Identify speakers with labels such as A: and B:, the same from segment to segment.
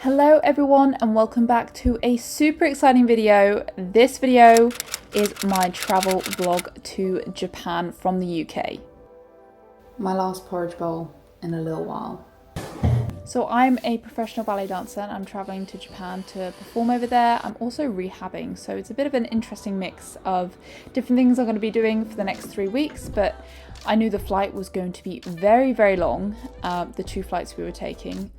A: Hello everyone and welcome back to a super exciting video. This video is my travel vlog to Japan from the UK. My last porridge bowl in a little while. So I'm a professional ballet dancer and I'm traveling to Japan to perform over there. I'm also rehabbing, so it's a bit of an interesting mix of different things I'm going to be doing for the next 3 weeks, but I knew the flight was going to be very, very long, the 2 flights we were taking.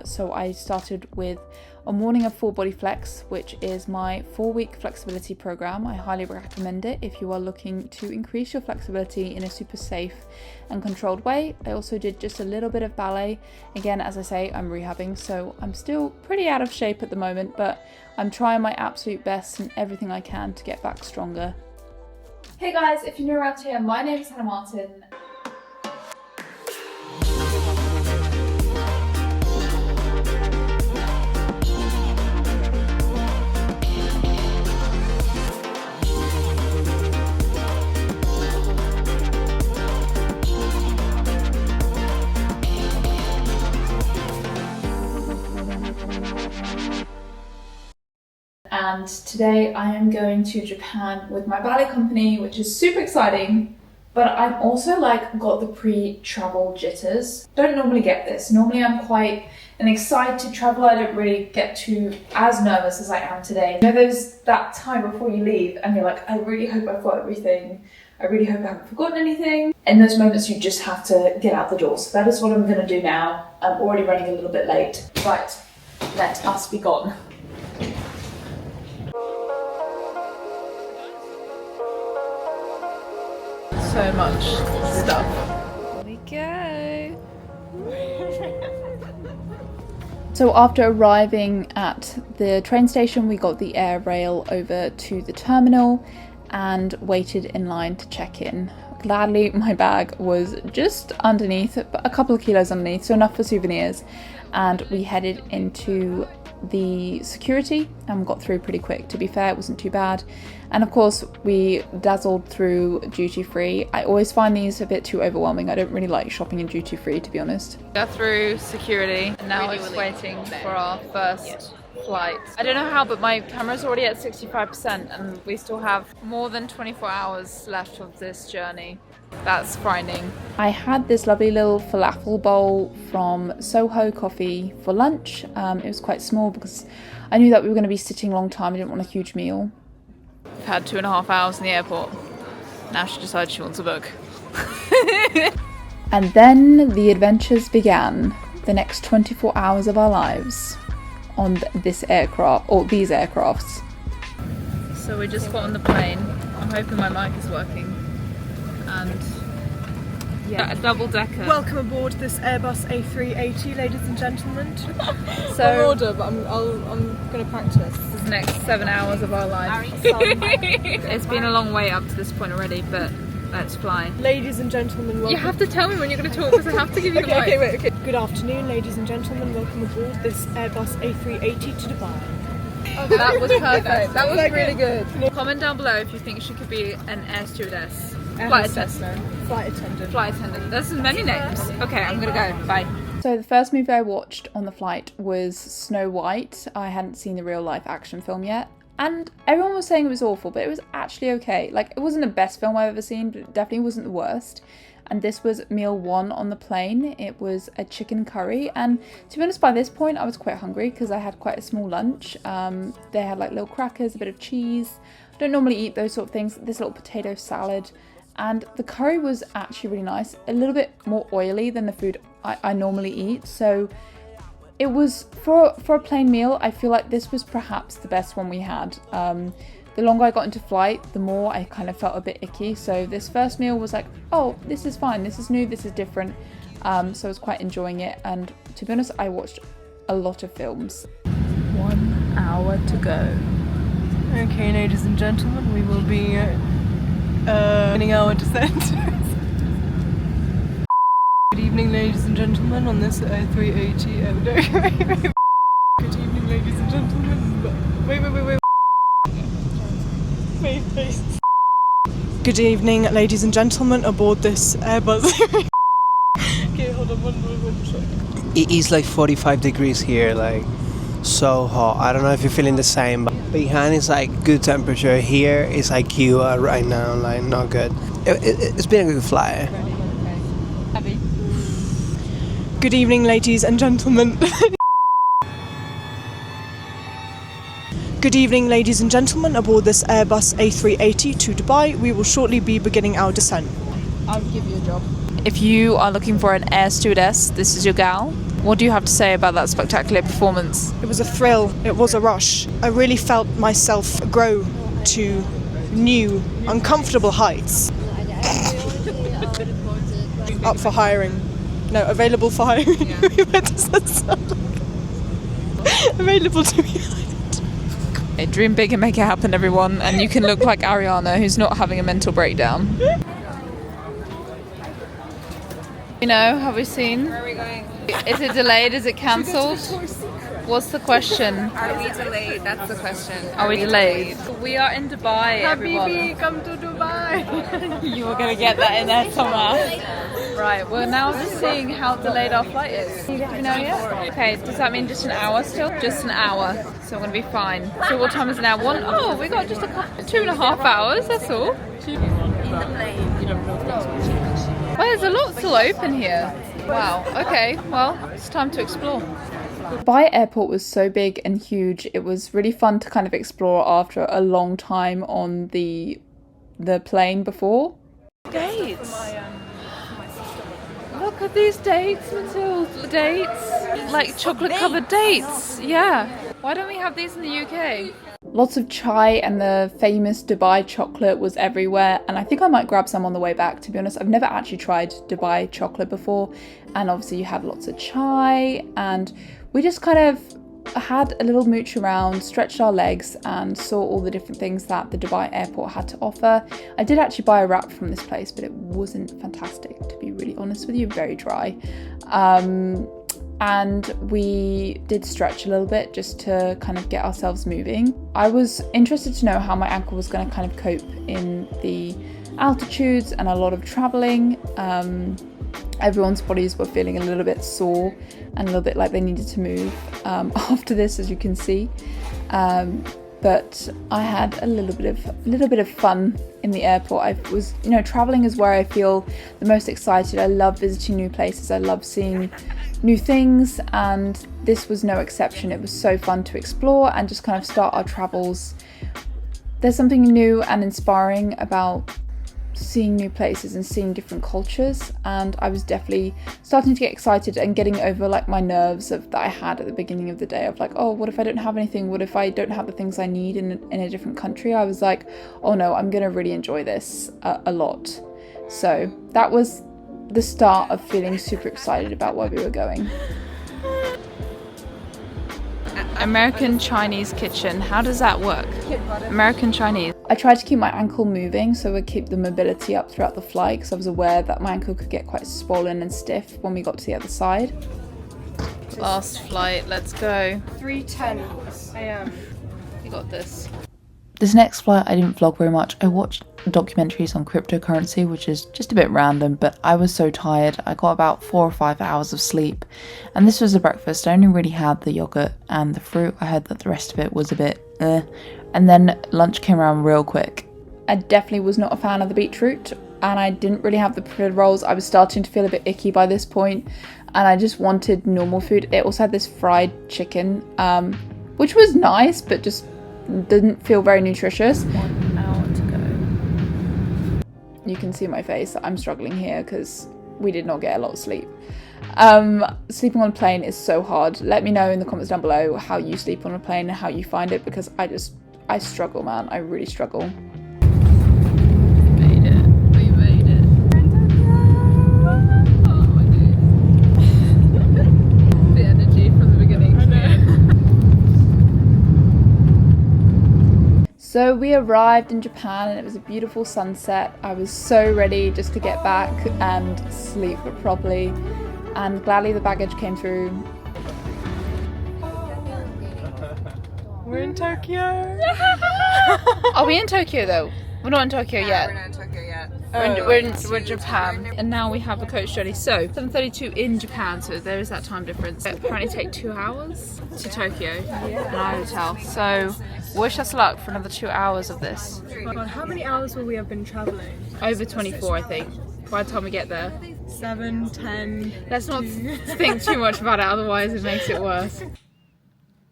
A: So I started with a morning of full body flex, which is my 4-week flexibility program. I highly recommend it if you are looking to increase your flexibility in a super safe and controlled way. I also did just a little bit of ballet. Again, as I say, I'm rehabbing, so I'm still pretty out of shape at the moment, but I'm trying my absolute best and everything I can to get back stronger. Hey guys, if you're new around here, my name is Hannah Martin. And today I am going to Japan with my ballet company, which is super exciting, but I'm also got the pre-travel jitters. Don't normally get this. Normally I'm quite an excited traveler. I don't really get too as nervous as I am today. You know, there's that time before you leave and you're like, I really hope I've got everything. I really hope I haven't forgotten anything. In those moments you just have to get out the door. So that is what I'm gonna do now. I'm already running a little bit late. Right, let us be gone. So much stuff. Here we go. So after arriving at the train station, we got the air rail over to the terminal and waited in line to check in. Gladly, my bag was just underneath, a couple of kilos underneath, so enough for souvenirs. And we headed into the security and got through pretty quick. To be fair, it wasn't too bad. And of course we dazzled through duty free. I always find these a bit too overwhelming. I don't really like shopping in duty free, to be honest. Got through security and now it's waiting for our first flight. I don't know how, but my camera's already at 65% and we still have more than 24 hours left of this journey. That's frightening. I had this lovely little falafel bowl from Soho Coffee for lunch. It was quite small because I knew that we were going to be sitting a long time. I didn't want a huge meal. We've had 2.5 hours in the airport. Now she decides she wants a book. And then the adventures began. The next 24 hours of our lives on this aircraft, or these aircrafts. So we just got on the plane. I'm hoping my mic is working. And yeah, a double decker.
B: Welcome aboard this Airbus A380, ladies and gentlemen.
A: So
B: I'll order, but I'm going to practice.
A: This is the next 7 hours of our life. It's been a long way up to this point already, but let's fly.
B: Ladies and gentlemen, welcome.
A: You have to tell me when you're going to talk because I have to give you the mic.
B: Okay. Good afternoon, ladies and gentlemen. Welcome aboard this Airbus A380 to Dubai.
A: Oh, that was perfect. That was really good. Comment down below if you think she could be an air stewardess. Flight attendant. Flight attendant. There's many names. Okay, I'm gonna go. Bye. So the first movie I watched on the flight was Snow White. I hadn't seen the real life action film yet. And everyone was saying it was awful, but it was actually okay. It wasn't the best film I've ever seen, but it definitely wasn't the worst. And this was meal 1 on the plane. It was a chicken curry. And to be honest, by this point, I was quite hungry because I had quite a small lunch. They had little crackers, a bit of cheese. I don't normally eat those sort of things. This little potato salad. And the curry was actually really nice, a little bit more oily than the food I normally eat. So it was, for a plain meal, I feel like this was perhaps the best one we had. The longer I got into flight, the more I kind of felt a bit icky. So this first meal was like, oh, this is fine, this is new, this is different. So I was quite enjoying it. And to be honest, I watched a lot of films. 1 hour to go.
B: Okay, ladies and gentlemen, we will be beginning our descent. Good evening, ladies and gentlemen, on this A380. Good evening, ladies and gentlemen. Wait. Good evening, ladies and gentlemen, aboard this Airbus. Okay, hold on one shot.
C: It is 45 degrees here, so hot. I don't know if you're feeling the same, but behind is like good temperature. Here is like you are right now, like not good. It's been a good flight.
A: Abby.
B: Good evening, ladies and gentlemen. Good evening, ladies and gentlemen. Aboard this Airbus A380 to Dubai, we will shortly be beginning our descent.
A: I'll give you a job. If you are looking for an air stewardess, this is your gal. What do you have to say about that spectacular performance?
B: It was a thrill. It was a rush. I really felt myself grow to new, uncomfortable heights. Up for hiring. No, available for hiring. Yeah. What does that sound like? Available to be hired.
A: Okay, dream big and make it happen, everyone. And you can look like Ariana, who's not having a mental breakdown. You know, have we seen?
D: Where are we going?
A: Is it delayed? Is it cancelled? What's the question?
D: Are we delayed? That's the question.
A: Are we delayed? We are in Dubai, everyone.
B: Habibi, come to Dubai.
A: You were going to get that in there somewhere. Right, we're now just seeing how delayed our flight is. Do we know yet? Okay, does that mean just an hour still? Just an hour. So we're going to be fine. So what time is it now? Oh, we got just 2.5 hours, that's all. Well, there's a lot still open here. Wow, okay, well, it's time to explore. Dubai airport was so big and huge, it was really fun to kind of explore after a long time on the plane before. Dates! Look at these dates, Matilda, dates! Like chocolate covered dates, yeah. Why don't we have these in the UK? Lots of chai and the famous Dubai chocolate was everywhere, and I think I might grab some on the way back, to be honest. I've never actually tried Dubai chocolate before, and obviously you had lots of chai, and we just kind of had a little mooch around, stretched our legs, and saw all the different things that the Dubai airport had to offer. I did actually buy a wrap from this place, but it wasn't fantastic, to be really honest with you, very dry. And we did stretch a little bit just to kind of get ourselves moving. I was interested to know how my ankle was going to kind of cope in the altitudes and a lot of traveling. Everyone's bodies were feeling a little bit sore and a little bit like they needed to move after this, as you can see. But I had a little bit of fun in the airport. I was, traveling is where I feel the most excited. I love visiting new places. I love seeing new things, and this was no exception. It was so fun to explore and just kind of start our travels. There's something new and inspiring about seeing new places and seeing different cultures, and I was definitely starting to get excited and getting over like my nerves that I had at the beginning of the day of like, oh, what if I don't have anything? What if I don't have the things I need in a different country? I was like, oh no, I'm gonna really enjoy this a lot. So that was the start of feeling super excited about where we were going. American Chinese kitchen, how does that work? American Chinese. I tried to keep my ankle moving so we'd keep the mobility up throughout the flight, because I was aware that my ankle could get quite swollen and stiff when we got to the other side. Last flight, let's go.
B: 3:10 a.m.
A: You got this.
E: This next flight I didn't vlog very much. I watched documentaries on cryptocurrency, which is just a bit random, but I was so tired. I got about 4 or 5 hours of sleep, and this was a breakfast. I only really had the yogurt and the fruit. I heard that the rest of it was a bit and then lunch came around real quick. I definitely was not a fan of the beetroot, and I didn't really have the prepared rolls. I was starting to feel a bit icky by this point, and I just wanted normal food. It also had this fried chicken, which was nice, but just didn't feel very nutritious. 1 hour to go. You can see my face. I'm struggling here because we did not get a lot of sleep. Sleeping on a plane is so hard. Let me know in the comments down below how you sleep on a plane and how you find it, because I struggle, man. I really struggle. So we arrived in Japan and it was a beautiful sunset. I was so ready just to get back and sleep properly, and gladly the baggage came through.
B: We're in Tokyo.
A: Are we in Tokyo though? We're not in Tokyo yet.
D: We're not in Tokyo yet.
A: We're in Japan, and now we have a coach journey. So 7:32 in Japan, so there is that time difference. It apparently take 2 hours to Tokyo in our hotel. So wish us luck for another 2 hours of this.
B: God, how many hours will we have been travelling?
A: Over 24, I think, by the time we get there.
B: 7, 10.
A: Let's not think too much about it, otherwise it makes it worse.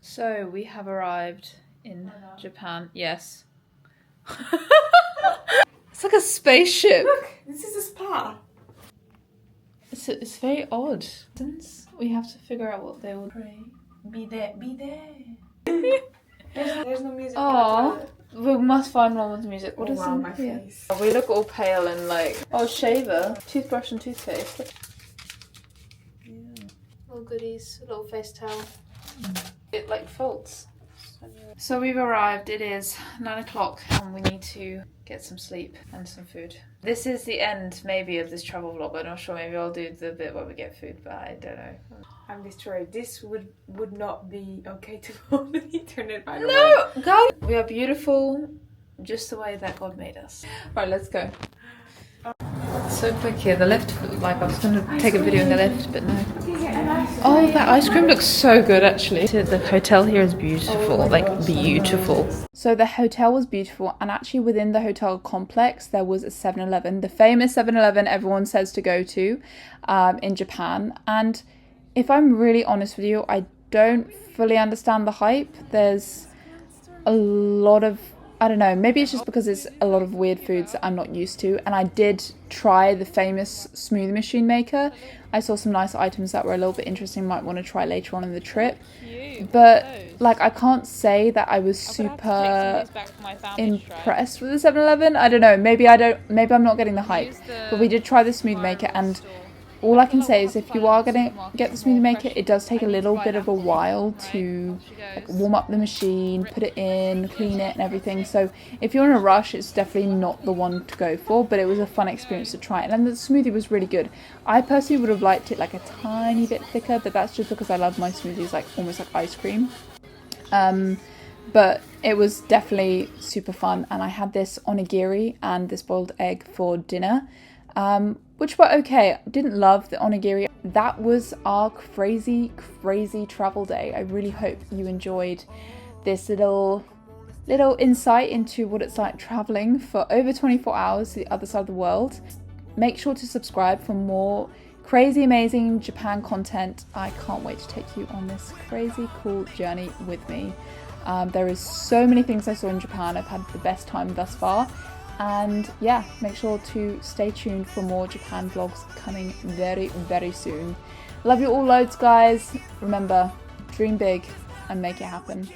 A: So we have arrived in Japan. Yes. It's like a spaceship.
B: Look, this is a spa.
A: It's very odd. Since we have to figure out what they will pray.
B: Be there. There's no music.
A: Oh, we must find one with music. What is
B: wow,
A: in
B: my
A: here?
B: face.
A: We look all pale and like. Oh, shaver, toothbrush and toothpaste. Yeah. Little goodies, little face towel. It like folds. So we've arrived. It is 9 o'clock and we need to get some sleep and some food. This is the end maybe of this travel vlog. I'm not sure, maybe I'll do the bit where we get food, but I don't know.
B: I'm destroyed. This would not be okay to on the internet, by the way.
A: No, guys, we are beautiful just the way that God made us. Right, let's go. So quick here, the lift, like I was going to take a video in the lift, but no. Oh, that ice cream looks so good actually. The hotel here is beautiful, like beautiful. So the hotel was beautiful, and actually within the hotel complex there was a 7-Eleven, the famous 7-Eleven everyone says to go to in Japan. And if I'm really honest with you, I don't fully understand the hype. There's a lot of, I don't know, maybe it's just because it's a lot of weird foods that I'm not used to. And I did try the famous smoothie machine maker. I saw some nice items that were a little bit interesting, might want to try later on in the trip. But like, I can't say that I was super impressed with the 7-Eleven. I don't know, maybe I'm not getting the hype. But we did try the smoothie maker, and all I can say is if you are going to get the smoothie maker, it does take a little bit of a while to like, warm up the machine, put it in, clean it and everything. So if you're in a rush, it's definitely not the one to go for, but it was a fun experience to try it. And the smoothie was really good. I personally would have liked it like a tiny bit thicker, but that's just because I love my smoothies like almost like ice cream. But it was definitely super fun, and I had this onigiri and this boiled egg for dinner. Which were okay. Didn't love the onigiri. That was our crazy travel day. I really hope you enjoyed this little insight into what it's like traveling for over 24 hours to the other side of the world. Make sure to subscribe for more crazy amazing Japan content. I can't wait to take you on this crazy cool journey with me. There is so many things I saw in Japan. I've had the best time thus far. And yeah, make sure to stay tuned for more Japan vlogs coming very soon. Love you all loads, guys. Remember, dream big and make it happen.